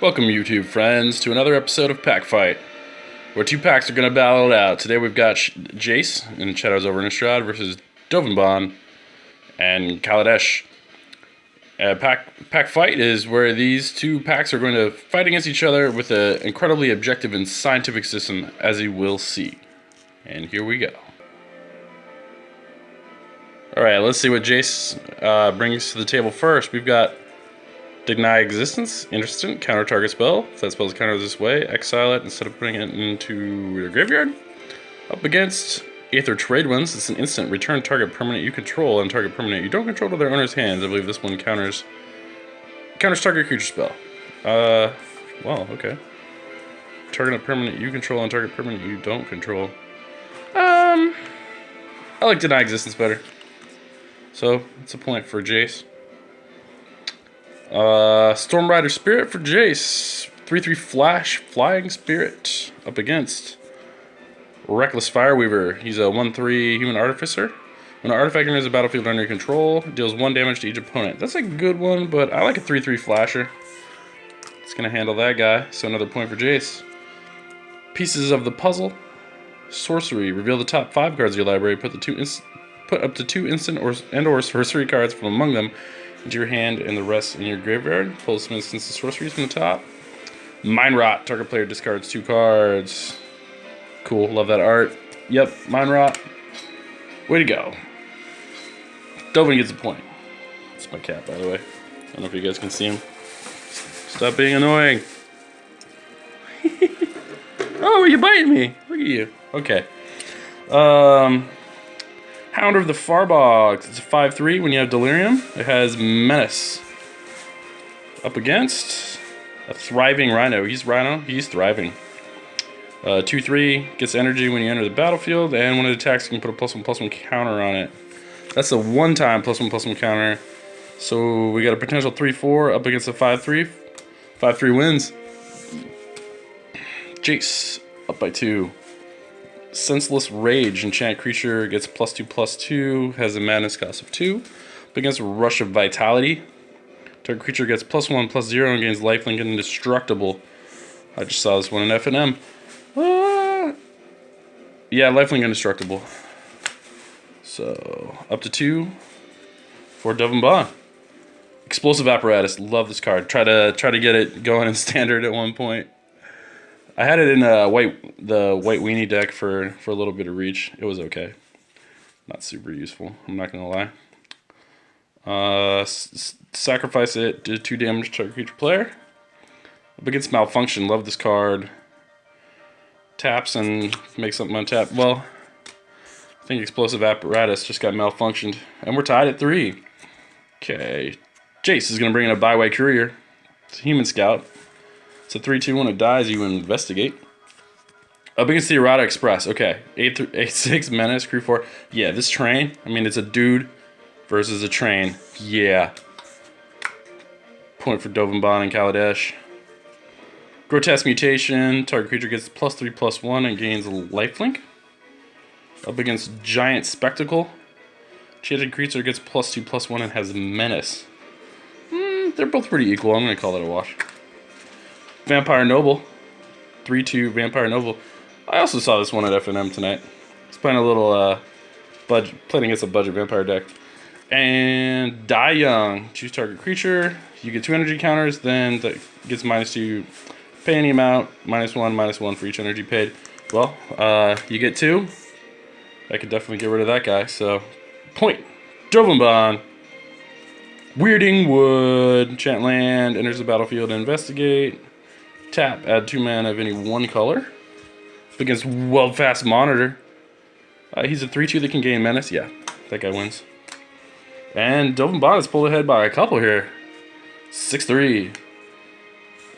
Welcome, YouTube friends, to another episode of Pack Fight, where two packs are going to battle it out. Today we've got Jace in Shadows over Innistrad versus Dovin, Baan, and Kaladesh. Pack Fight is where these two packs are going to fight against each other with an incredibly objective and scientific system, as you will see. And here we go. Alright, let's see what Jace brings to the table first. We've got Deny Existence, instant, counter target spell. If that spell is countered this way, exile it instead of putting it into your graveyard. Up against Aether Trade Winds, it's an instant, return target permanent you control and target permanent you don't control to their owner's hands. I believe this one counters target creature spell. Well, okay. Target a permanent you control and target permanent you don't control. I like Deny Existence better. So, it's a point for Jace. Storm Rider Spirit for Jace. 3/3 Flash Flying Spirit up against Reckless Fireweaver. He's a 1/3 Human Artificer. When an artifact enters the battlefield under your control, it deals 1 damage to each opponent. That's a good one, but I like a 3/3 Flasher. It's gonna handle that guy, so another point for Jace. Pieces of the Puzzle. Sorcery. Reveal the top 5 cards of your library. Put up to 2 instant or sorcery cards from among them into your hand and the rest in your graveyard. Pull some instants and sorceries from the top. Mind Rot. Target player discards 2 cards. Cool. Love that art. Yep. Mind Rot. Way to go. Dovin gets a point. That's my cat, by the way. I don't know if you guys can see him. Stop being annoying. Oh, are you biting me? Look at you. Okay. Hound of the Farbogs. It's a 5/3 when you have Delirium. It has Menace. Up against a Thriving Rhino. He's thriving. 2/3 gets energy when you enter the battlefield, and when it attacks, you can put a +1/+1 counter on it. That's a one-time +1/+1 counter. So we got a potential 3/4 up against a 5/3. 5/3 wins. Jace up by 2. Senseless Rage. Enchant creature gets +2/+2. Has a madness cost of 2. Up against Rush of Vitality. Target creature gets +1/+0 and gains lifelink and indestructible. I just saw this one in F&M. Yeah, lifelink indestructible. So up to 2 for Dovin, Baan. Explosive Apparatus. Love this card. Try to get it going in standard at one point. I had it in the white weenie deck for a little bit of reach. It was okay. Not super useful, I'm not gonna lie. Sacrifice it, did 2 damage to a creature player. Up against Malfunction, love this card. Taps and makes something untap. Well, I think Explosive Apparatus just got malfunctioned. And we're tied at 3. Okay. Jace is gonna bring in a Byway Courier. It's a Human Scout. It's a 3/2 when it dies, you investigate. Up against the Errata Express. Okay. 8/6 Menace, Crew 4. Yeah, this train, I mean, it's a dude versus a train. Yeah. Point for Dovin, Baan, and Kaladesh. Grotesque Mutation. Target creature gets +3/+1 and gains a lifelink. Up against Giant Spectacle. Enchanted creature gets +2/+1 and has Menace. They're both pretty equal. I'm going to call that a wash. Vampire Noble. 3/2 Vampire Noble. I also saw this one at F&M tonight. I was playing a little playing against a budget vampire deck. And Die Young. Choose target creature. You get 2 energy counters, then that gets -2. Pay any amount, -1 for each energy paid. Well, you get 2. I could definitely get rid of that guy, so point. Dovin, Baan. Weirding Wood. Enchant land, enters the battlefield, investigate. Tap, add 2 mana of any one color. Against Weldfast Monitor. He's a 3/2 that can gain Menace. Yeah, that guy wins. And Dovin, Baan is pulled ahead by a couple here. 6/3.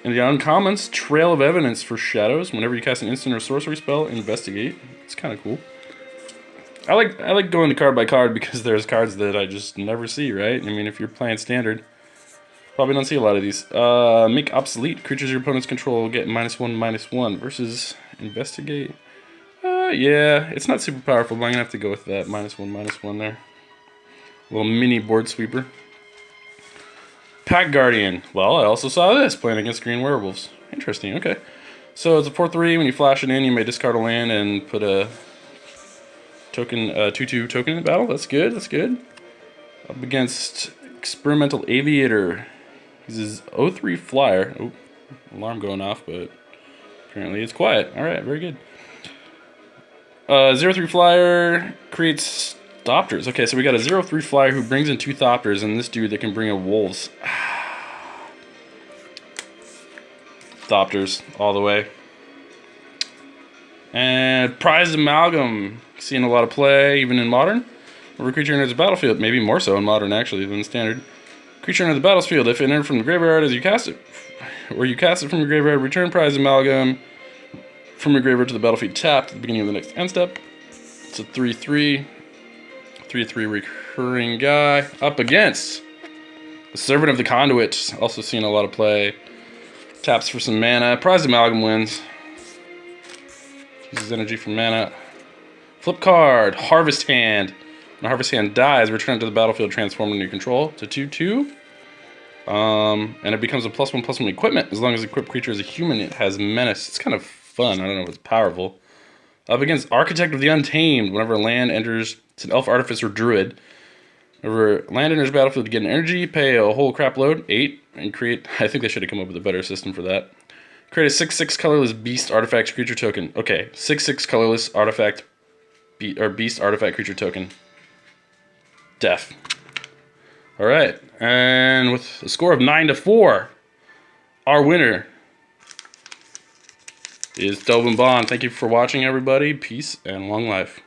In the uncommons, Trail of Evidence for Shadows. Whenever you cast an instant or sorcery spell, investigate. It's kind of cool. I like going to card by card because there's cards that I just never see, right? I mean, if you're playing standard, probably don't see a lot of these. Make obsolete. Creatures your opponents control get -1/-1 versus investigate. Yeah, it's not super powerful, but I'm gonna have to go with that -1/-1 there. Little mini board sweeper. Pack Guardian. Well, I also saw this playing against green werewolves. Interesting, okay. So it's a 4/3. When you flash it in, you may discard a land and put a token, 2/2 token in battle. That's good, that's good. Up against Experimental Aviator. This is 0/3 flyer. Oh, alarm going off, but apparently it's quiet. Alright, very good. 0/3 flyer creates Thopters. Okay, so we got a 0/3 flyer who brings in 2 Thopters, and this dude that can bring in wolves. Thopters all the way. And Prized Amalgam, seeing a lot of play even in Modern. Whenever a creature enters the battlefield, maybe more so in Modern actually than Standard. Creature enters the battlefield, if it entered from the graveyard as you cast it, or you cast it from your graveyard, return Prized Amalgam from your graveyard to the battlefield tapped at the beginning of the next end step. It's a 3/3. 3/3 recurring guy. Up against the Servant of the Conduit, also seeing a lot of play. Taps for some mana. Prized Amalgam wins. Uses energy for mana. Flip card. Harvest Hand. When a Harvest Hand dies, return it to the battlefield, transform into your control. It's a 2/2. And it becomes a +1/+1 equipment. As long as the equipped creature is a human, it has menace. It's kind of fun. I don't know if it's powerful. Up against Architect of the Untamed. Whenever a land enters, it's an elf, artificer, druid. Whenever land enters battlefield to get an energy, pay a whole crap load, 8, and create. I think they should have come up with a better system for that. Create a 6/6 colorless beast artifact creature token. Okay, 6/6 colorless artifact beast artifact creature token. Death. All right, and with a score of 9-4, our winner is Dovin Baan. Thank you for watching, everybody. Peace and long life.